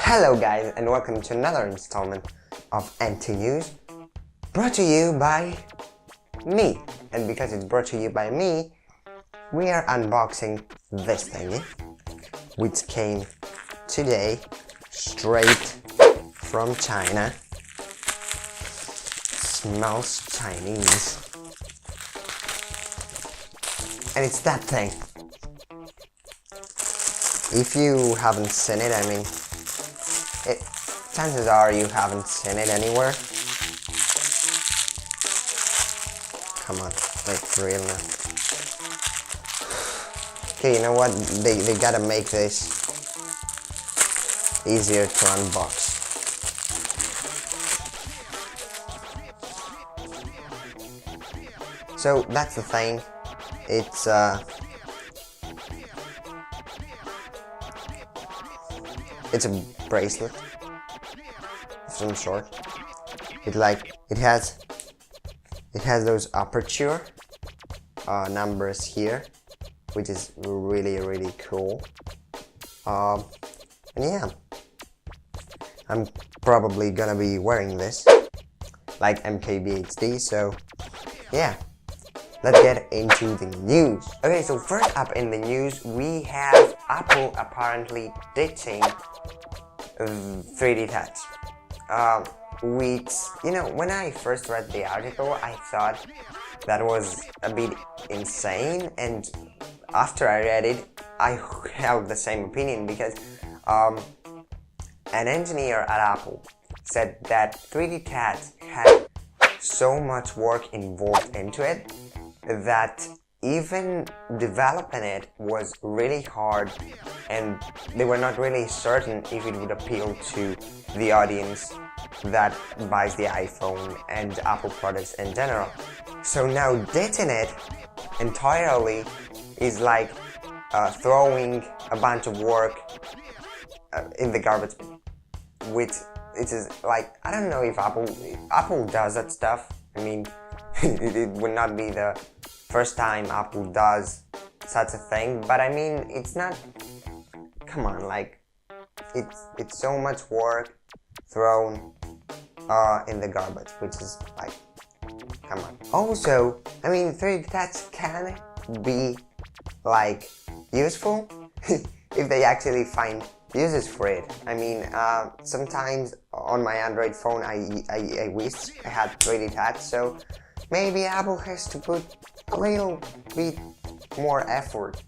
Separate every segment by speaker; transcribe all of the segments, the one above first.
Speaker 1: Hello guys, and welcome to another installment of NT News, brought to you by me. And because it's brought to you by me, we are unboxing this thingy, which came today straight from China. Smells Chinese. And it's that thing. If you haven't seen it, I mean, chances are you haven't seen it anywhere. Come on, like real now. Okay, you know what? They gotta make this easier to unbox. So that's the thing. It's a bracelet of some sort. It has those aperture numbers here, which is really cool. And yeah, I'm probably gonna be wearing this like MKBHD. So yeah, let's get into the news. Okay, so first up in the news, we have Apple apparently ditching 3D touch. Which, you know, when I first read the article, I thought that was a bit insane, and after I read it, I held the same opinion because an engineer at Apple said that 3D touch had so much work involved into it that even developing it was really hard, and they were not really certain if it would appeal to the audience that buys the iPhone and Apple products in general. So now ditching it entirely is like throwing a bunch of work in the garbage bin, which it is like, I don't know if Apple does that stuff. I mean, it would not be the first time Apple does such a thing, but I mean, it's not, come on, like, it's so much work thrown in the garbage, which is like, come on. Also, I mean, 3D touch can be like useful if they actually find uses for it. I mean, sometimes on my Android phone I wish I had 3D touch, so maybe Apple has to put a little bit more effort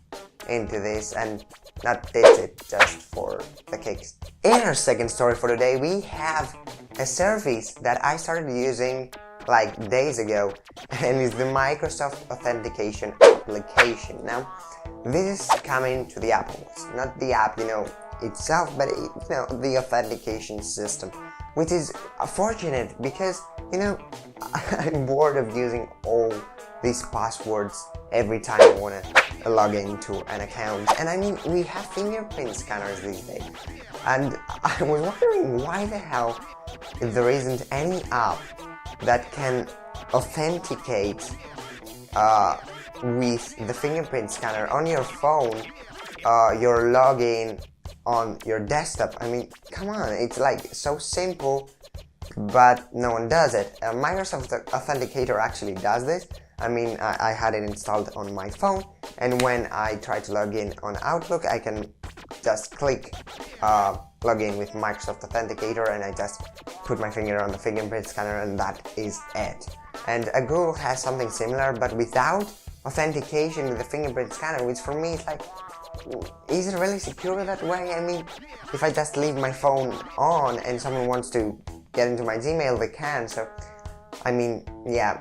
Speaker 1: into this and not ditch it just for the kicks. In our second story for today, we have a service that I started using like days ago, and it's the Microsoft Authentication application. Now, this is coming to the Apple Watch, not the app, you know, itself, but the authentication system, which is fortunate because, you know, I'm bored of using all these passwords every time I want to log into an account. And I mean, we have fingerprint scanners these days, and I was wondering why the hell there isn't any app that can authenticate with the fingerprint scanner on your phone, your login on your desktop. I mean, come on, it's like so simple, but no one does it. Microsoft Authenticator actually does this. I mean, I had it installed on my phone, and when I try to log in on Outlook, I can just click log in with Microsoft Authenticator, and I just put my finger on the fingerprint scanner, and that is it. And Google has something similar, but without authentication with the fingerprint scanner, which for me is like, is it really secure that way? I mean, if I just leave my phone on and someone wants to get into my Gmail, they can. So, I mean, yeah,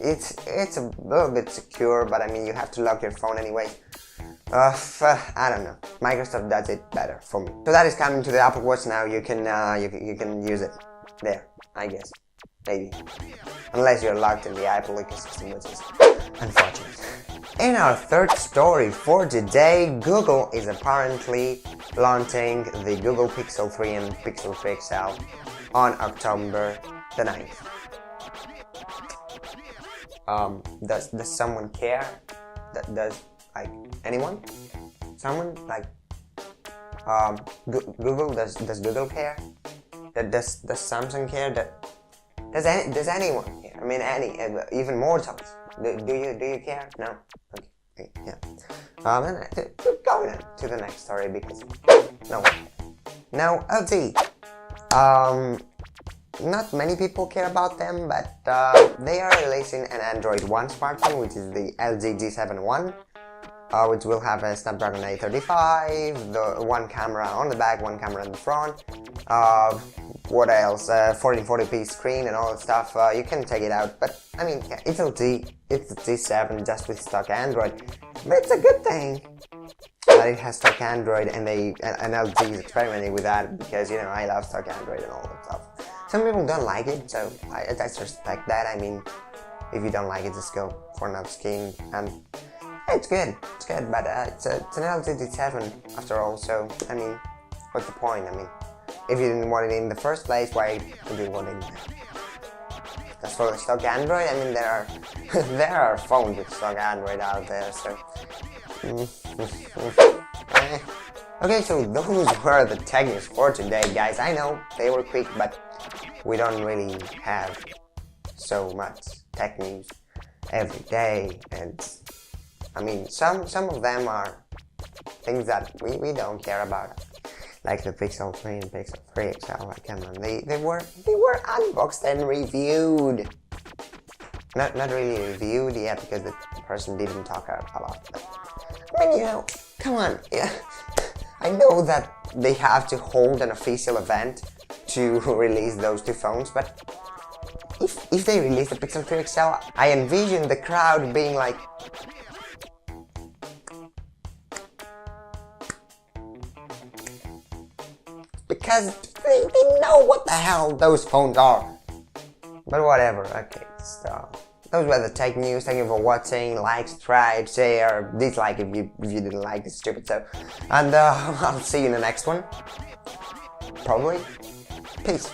Speaker 1: it's a little bit secure, but I mean, you have to lock your phone anyway. I don't know. Microsoft does it better for me. So that is coming to the Apple Watch now. You can use it there, I guess, maybe, unless you're locked in the Apple ecosystem, which is unfortunate. In our third story for today, Google is apparently launching the Google Pixel 3 and Pixel 3 XL on October the 9th. Does someone care? Like anyone? Someone? Like Google? Does Google care? Does Samsung care? Does anyone care? I mean, even mortals. Do you care? No. Okay. Yeah. Going on to the next story because no LG. Not many people care about them, but they are releasing an Android One smartphone, which is the LG G7 One, which will have a Snapdragon 835, the one camera on the back, one camera in the front. What else? 1440p screen and all that stuff. You can take it out, but I mean, yeah, it's LG, it's the G7 just with stock Android, but it's a good thing that it has stock Android, and LG is experimenting with that because, you know, I love stock Android and all that stuff. Some people don't like it, so I just respect that. I mean, if you don't like it, just go for another skin, and it's good, but it's an LG G7 after all, so I mean, what's the point? I mean, if you didn't want it in the first place, why would you want it now? As for the stock Android, I mean, there are phones with stock Android out there, so... Okay, so those were the tech news for today, guys. I know they were quick, but we don't really have so much tech news every day, and I mean, some of them are things that we don't care about, like the Pixel 3 and Pixel 3 XL. Like, come on, they were unboxed and reviewed. Not really reviewed yet because the person didn't talk a lot. But, I mean, you know, come on, yeah. I know that they have to hold an official event to release those two phones, but if they release the Pixel 3 XL, I envision the crowd being like, because they know what the hell those phones are. But whatever, okay, so those were the tech news. Thank you for watching. Like, subscribe, share, dislike if you didn't like this stupid stuff. And I'll see you in the next one. Probably. Peace.